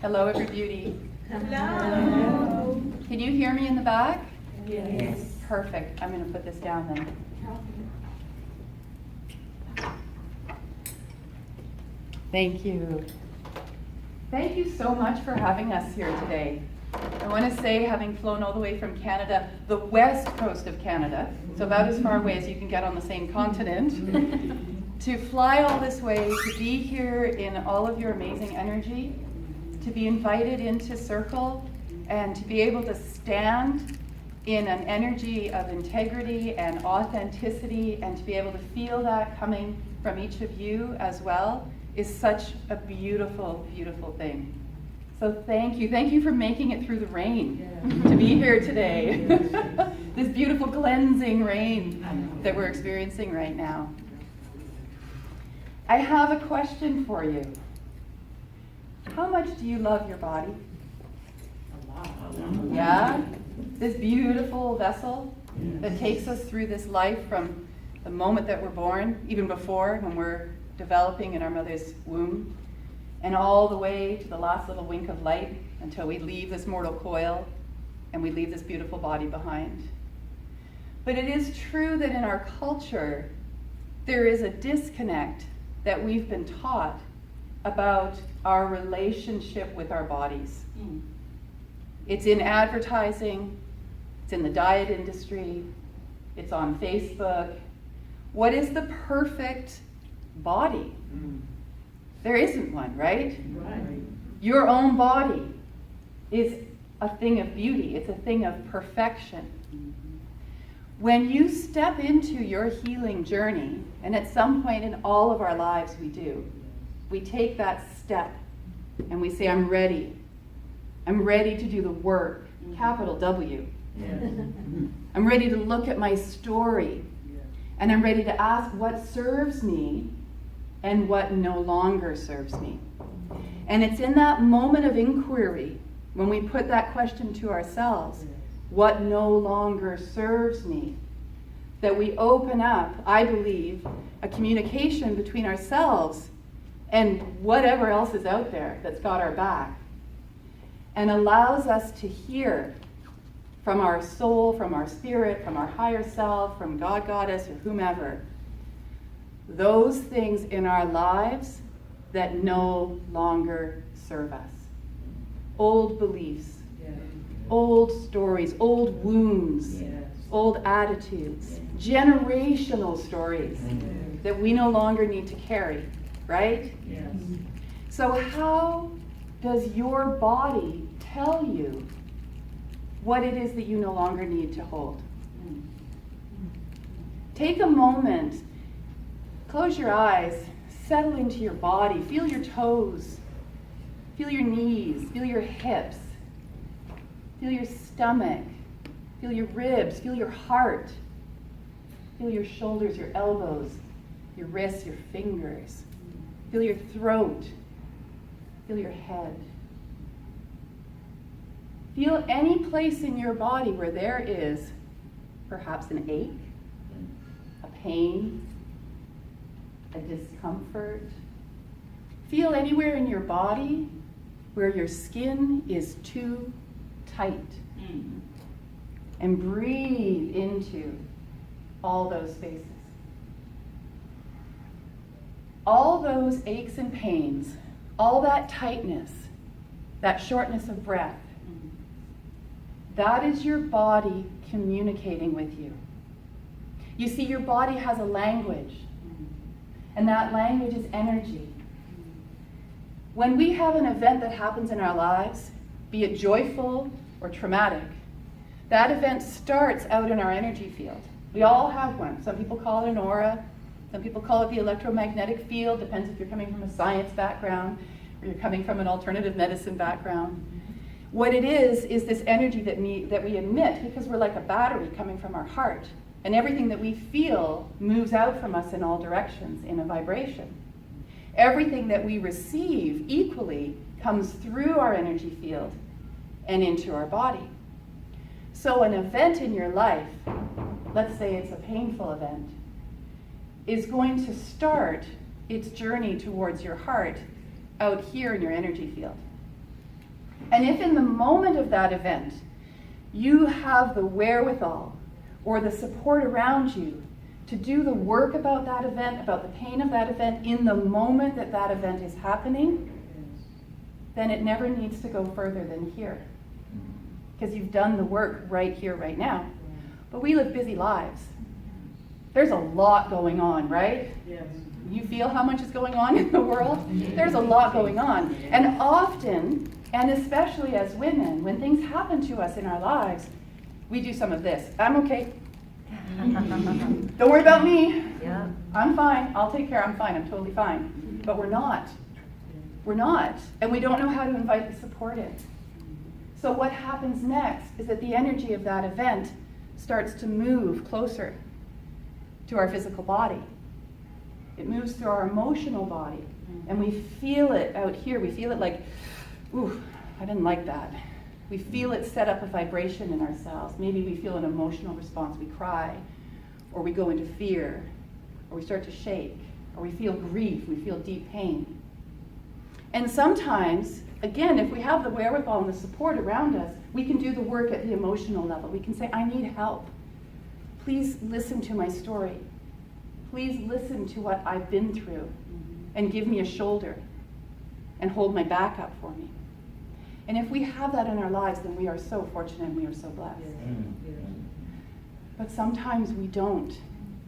Hello, every beauty. Hello. Can you hear me in the back? Yes. Perfect. I'm going to put this down then. Thank you. Thank you so much for having us here today. I want to say, having flown all the way from Canada, the west coast of Canada, so about as far away as you can get on the same continent, to fly all this way, to be here in all of your amazing energy, to be invited into Circle, and to be able to stand in an energy of integrity and authenticity, and to be able to feel that coming from each of you as well, is such a beautiful, beautiful thing. So thank you. Thank you for making it through the rain to be here today. This beautiful cleansing rain that we're experiencing right now. I have a question for you. How much do you love your body? A lot. Yeah? This beautiful vessel that takes us through this life from the moment that we're born, even before when we're developing in our mother's womb, and all the way to the last little wink of light until we leave this mortal coil and we leave this beautiful body behind. But it is true that in our culture, there is a disconnect that we've been taught about our relationship with our bodies. It's in advertising, it's in the diet industry, it's on Facebook. What is the perfect body? There isn't one, right? Right. Your own body is a thing of beauty. It's a thing of perfection. When you step into your healing journey, and at some point in all of our lives we do, we take that step and we say, I'm ready. I'm ready to do the work, capital W. Yes. I'm ready to look at my story, and I'm ready to ask what serves me and what no longer serves me. And it's in that moment of inquiry, when we put that question to ourselves, what no longer serves me, that we open up, I believe, a communication between ourselves and whatever else is out there that's got our back, and allows us to hear from our soul, from our spirit, from our higher self, from God, Goddess, or whomever, those things in our lives that no longer serve us. Old beliefs, old stories, old wounds, old attitudes, generational stories that we no longer need to carry, right? Yes. So how does your body tell you what it is that you no longer need to hold? Take a moment. Close your eyes, settle into your body, feel your toes, feel your knees, feel your hips, feel your stomach, feel your ribs, feel your heart, feel your shoulders, your elbows, your wrists, your fingers, feel your throat, feel your head. Feel any place in your body where there is perhaps an ache, a pain, a discomfort. Feel anywhere in your body where your skin is too tight. And breathe into all those spaces. All those aches and pains, all that tightness, that shortness of breath, that is your body communicating with you. You see, your body has a language. And that language is energy. When we have an event that happens in our lives, be it joyful or traumatic, that event starts out in our energy field. We all have one. Some people call it an aura. Some people call it the electromagnetic field. Depends if you're coming from a science background or you're coming from an alternative medicine background. What it is this energy that we emit, because we're like a battery coming from our heart. And everything that we feel moves out from us in all directions in a vibration. Everything that we receive equally comes through our energy field and into our body. So an event in your life, let's say it's a painful event, is going to start its journey towards your heart out here in your energy field. And if in the moment of that event, you have the wherewithal or the support around you to do the work about that event, about the pain of that event in the moment that that event is happening, then it never needs to go further than here. Because you've done the work right here, right now. But we live busy lives. There's a lot going on, right? Yes. You feel how much is going on in the world? There's a lot going on. And often, and especially as women, when things happen to us in our lives, we do some of this. I'm okay. Don't worry about me. Yeah. I'm fine. I'll take care. I'm fine. I'm totally fine. But we're not. We're not. And we don't know how to invite the support in. So what happens next is that the energy of that event starts to move closer to our physical body. It moves through our emotional body. And we feel it out here. We feel it like, ooh, I didn't like that. We feel it set up a vibration in ourselves. Maybe we feel an emotional response. We cry, or we go into fear, or we start to shake, or we feel grief, we feel deep pain. And sometimes, again, if we have the wherewithal and the support around us, we can do the work at the emotional level. We can say, I need help. Please listen to my story. Please listen to what I've been through and give me a shoulder and hold my back up for me. And if we have that in our lives, then we are so fortunate and we are so blessed. But sometimes we don't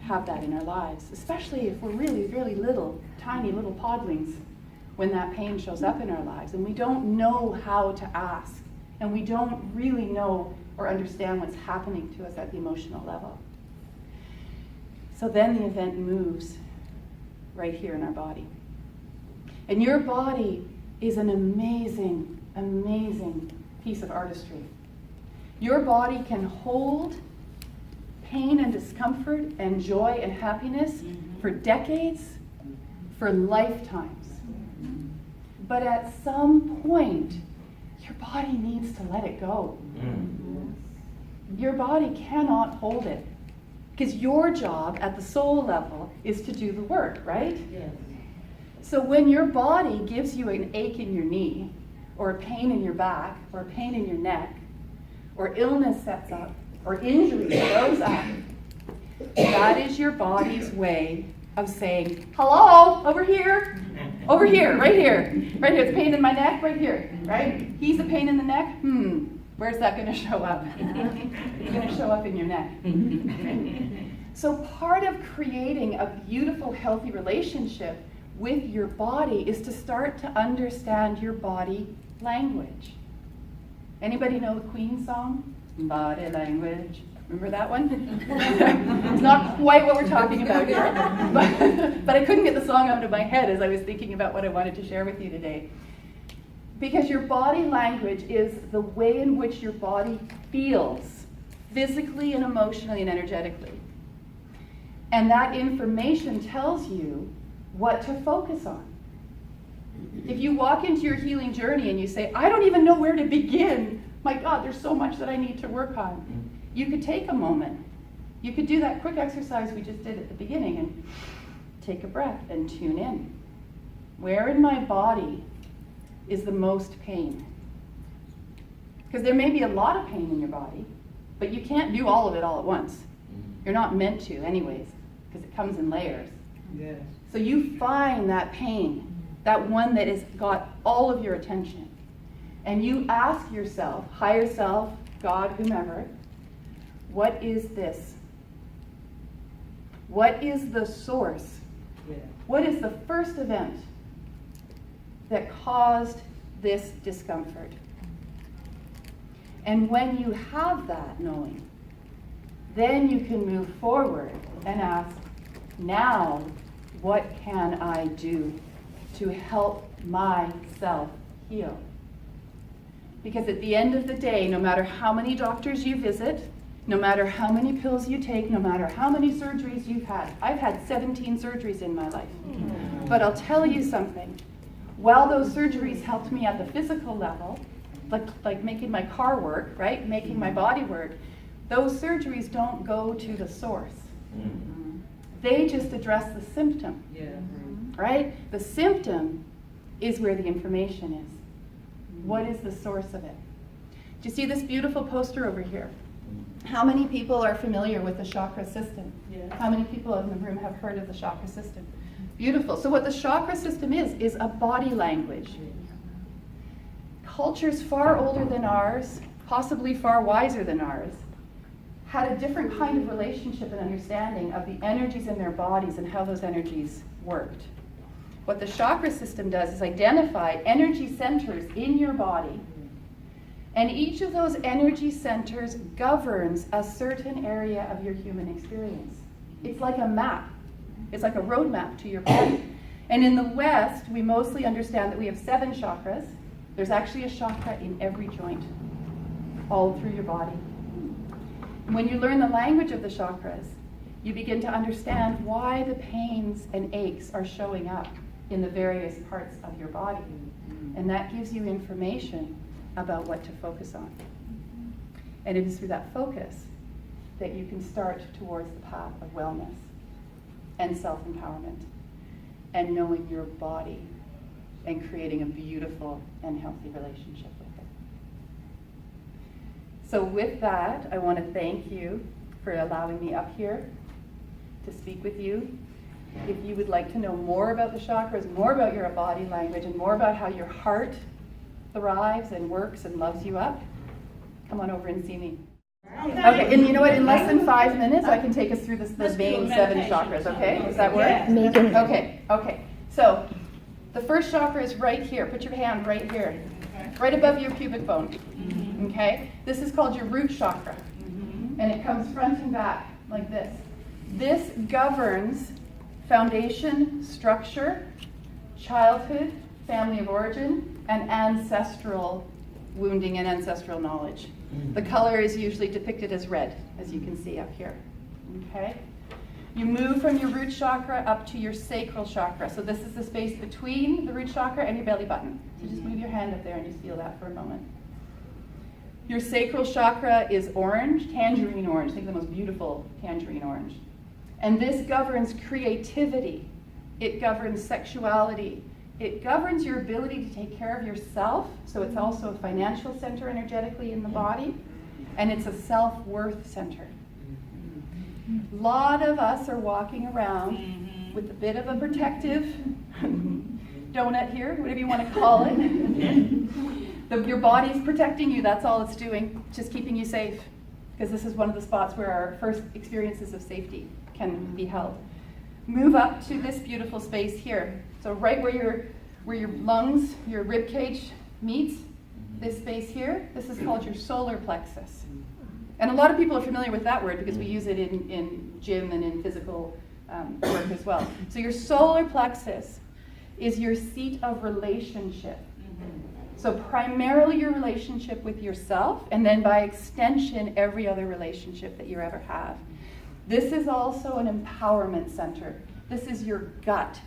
have that in our lives, especially if we're really, really little, tiny little podlings, when that pain shows up in our lives and we don't know how to ask and we don't really know or understand what's happening to us at the emotional level. So then the event moves right here in our body. And your body is an amazing, amazing piece of artistry. Your body can hold pain and discomfort and joy and happiness for decades, for lifetimes. But at some point, your body needs to let it go. Your body cannot hold it. Because your job at the soul level is to do the work, right? Yes. So when your body gives you an ache in your knee, or a pain in your back, or a pain in your neck, or illness sets up, or injury shows up, that is your body's way of saying, hello, over here, right here, right here. It's pain in my neck, right here, right? He's a pain in the neck? Where's that going to show up? It's going to show up in your neck. So part of creating a beautiful, healthy relationship with your body is to start to understand your body language. Anybody know the Queen song? Body language. Remember that one? It's not quite what we're talking about here, but I couldn't get the song out of my head as I was thinking about what I wanted to share with you today. Because your body language is the way in which your body feels, physically and emotionally and energetically. And that information tells you what to focus on. If you walk into your healing journey and you say, I don't even know where to begin, my God, there's so much that I need to work on. You could take a moment. You could do that quick exercise we just did at the beginning and take a breath and tune in. Where in my body is the most pain? Because there may be a lot of pain in your body, but you can't do all of it all at once. You're not meant to anyways, because it comes in layers. Yes. So you find that pain, that one that has got all of your attention, and you ask yourself, higher self, God, whomever, what is this? What is the source? Yeah. What is the first event that caused this discomfort? And when you have that knowing, then you can move forward and ask, now what can I do to help myself heal? Because at the end of the day, no matter how many doctors you visit, no matter how many pills you take, no matter how many surgeries you've had, I've had 17 surgeries in my life. But I'll tell you something. While those surgeries helped me at the physical level, like making my car work, right? Making my body work, those surgeries don't go to the source. They just address the symptom, Yeah. right? The symptom is where the information is. What is the source of it? Do you see this beautiful poster over here? How many people are familiar with the chakra system? Yes. How many people in the room have heard of the chakra system? Beautiful. So what the chakra system is a body language. Cultures far older than ours, possibly far wiser than ours, had a different kind of relationship and understanding of the energies in their bodies and how those energies worked. What the chakra system does is identify energy centers in your body, and each of those energy centers governs a certain area of your human experience. It's like a map. It's like a roadmap to your body. And in the West, we mostly understand that we have 7 chakras. There's actually a chakra in every joint, all through your body. And when you learn the language of the chakras, you begin to understand why the pains and aches are showing up in the various parts of your body. And that gives you information about what to focus on. And it is through that focus that you can start towards the path of wellness and self-empowerment and knowing your body and creating a beautiful and healthy relationship with it. So with that, I want to thank you for allowing me up here to speak with you. If you would like to know more about the chakras, more about your body language, and more about how your heart thrives and works and loves you up, come on over and see me. Okay, and you know what? In less than 5 minutes, I can take us through the main 7 chakras, okay? Does that work? Yes. Okay. So, the first chakra is right here. Put your hand right here, right above your pubic bone, okay? This is called your root chakra, and it comes front and back like this. This governs foundation, structure, childhood, family of origin, and ancestral wounding and ancestral knowledge. The color is usually depicted as red, as you can see up here. Okay? You move from your root chakra up to your sacral chakra. So this is the space between the root chakra and your belly button. So just move your hand up there and just feel that for a moment. Your sacral chakra is orange, tangerine orange. Think of the most beautiful tangerine orange. And this governs creativity. It governs sexuality. It governs your ability to take care of yourself, so it's also a financial center energetically in the body, and it's a self-worth center. A lot of us are walking around with a bit of a protective donut here, whatever you want to call it. Your body's protecting you, that's all it's doing, just keeping you safe, because this is one of the spots where our first experiences of safety can be held. Move up to this beautiful space here. So right where your lungs, your rib cage meets, this space here, this is called your solar plexus. And a lot of people are familiar with that word because we use it in gym and in physical work as well. So your solar plexus is your seat of relationship. So primarily your relationship with yourself, and then by extension, every other relationship that you ever have. This is also an empowerment center. This is your gut,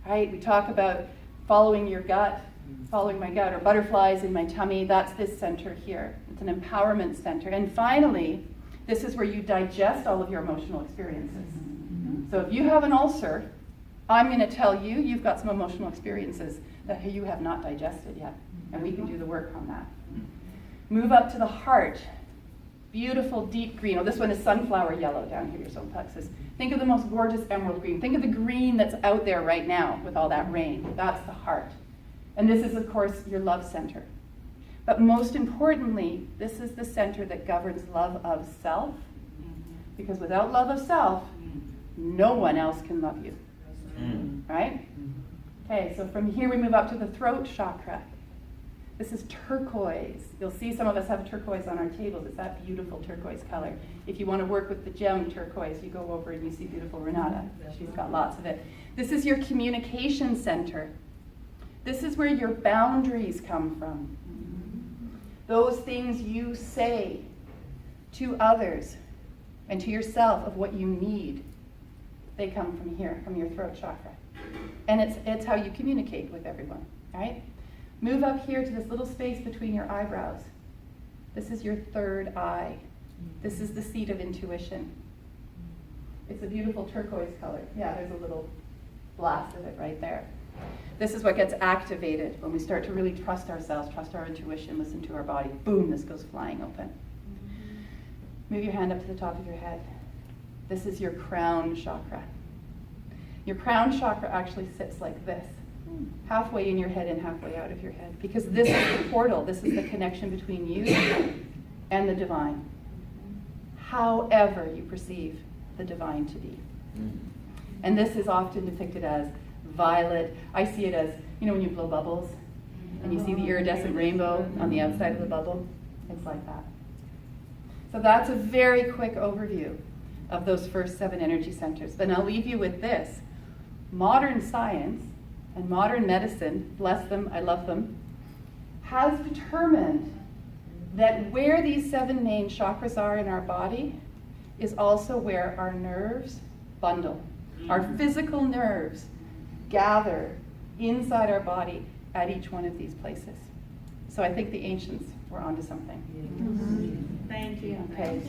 right? We talk about following your gut, following my gut, or butterflies in my tummy. That's this center here. It's an empowerment center. And finally, this is where you digest all of your emotional experiences. So if you have an ulcer, I'm going to tell you you've got some emotional experiences that you have not digested yet. And we can do the work on that. Move up to the heart. Beautiful deep green. Oh, this one is sunflower yellow down here, your solar plexus. Think of the most gorgeous emerald green. Think of the green that's out there right now with all that rain. That's the heart. And this is, of course, your love center. But most importantly, this is the center that governs love of self. Because without love of self, no one else can love you. Right? Okay, so from here we move up to the throat chakra. This is turquoise. You'll see some of us have turquoise on our tables. It's that beautiful turquoise color. If you want to work with the gem turquoise, you go over and you see beautiful Renata. She's got lots of it. This is your communication center. This is where your boundaries come from. Those things you say to others and to yourself of what you need, they come from here, from your throat chakra. And it's how you communicate with everyone, right? Move up here to this little space between your eyebrows. This is your third eye. This is the seat of intuition. It's a beautiful turquoise color. Yeah, there's a little blast of it right there. This is what gets activated when we start to really trust ourselves, trust our intuition, listen to our body. Boom, this goes flying open. Move your hand up to the top of your head. This is your crown chakra. Your crown chakra actually sits like this, halfway in your head and halfway out of your head, because this is the portal, this is the connection between you and the divine, however you perceive the divine to be. And this is often depicted as violet. I see it as, you know, when you blow bubbles and you see the iridescent rainbow on the outside of the bubble, it's like that. So that's a very quick overview of those first 7 energy centers. Then I'll leave you with this. Modern science and modern medicine, bless them, I love them, has determined that where these 7 main chakras are in our body is also where our nerves bundle. Our physical nerves gather inside our body at each one of these places. So I think the ancients were onto something. Thank you. Okay.